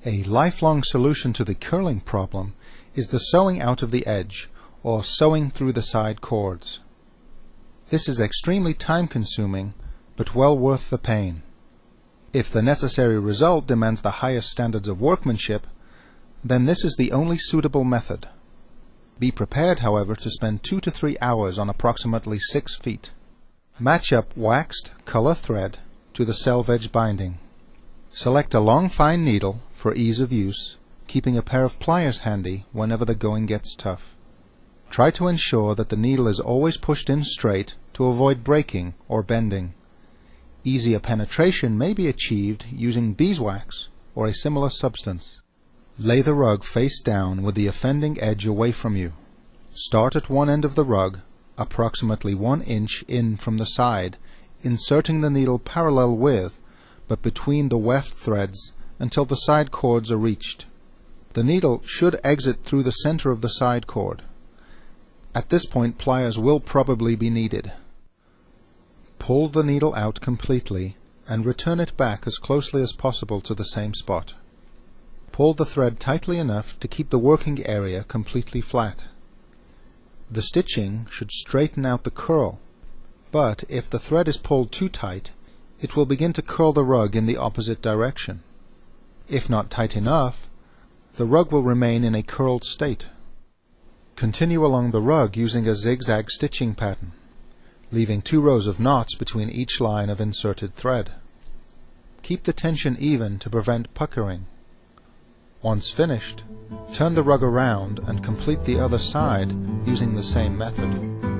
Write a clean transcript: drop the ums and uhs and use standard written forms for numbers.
A lifelong solution to the curling problem is the sewing out of the edge, or sewing through the side cords. This is extremely time-consuming, but well worth the pain. If the necessary result demands the highest standards of workmanship, then this is the only suitable method. Be prepared, however, to spend 2 to 3 hours on approximately 6 feet. Match up waxed color thread to the selvedge binding. Select a long fine needle for ease of use, keeping a pair of pliers handy whenever the going gets tough. Try to ensure that the needle is always pushed in straight to avoid breaking or bending. Easier penetration may be achieved using beeswax or a similar substance. Lay the rug face down with the offending edge away from you. Start at one end of the rug, approximately 1 inch in from the side, inserting the needle parallel with, but between the weft threads until the side cords are reached. The needle should exit through the center of the side cord. At this point, pliers will probably be needed. Pull the needle out completely and return it back as closely as possible to the same spot. Pull the thread tightly enough to keep the working area completely flat. The stitching should straighten out the curl, but if the thread is pulled too tight, it will begin to curl the rug in the opposite direction. If not tight enough, the rug will remain in a curled state. Continue along the rug using a zigzag stitching pattern, leaving 2 rows of knots between each line of inserted thread. Keep the tension even to prevent puckering. Once finished, turn the rug around and complete the other side using the same method.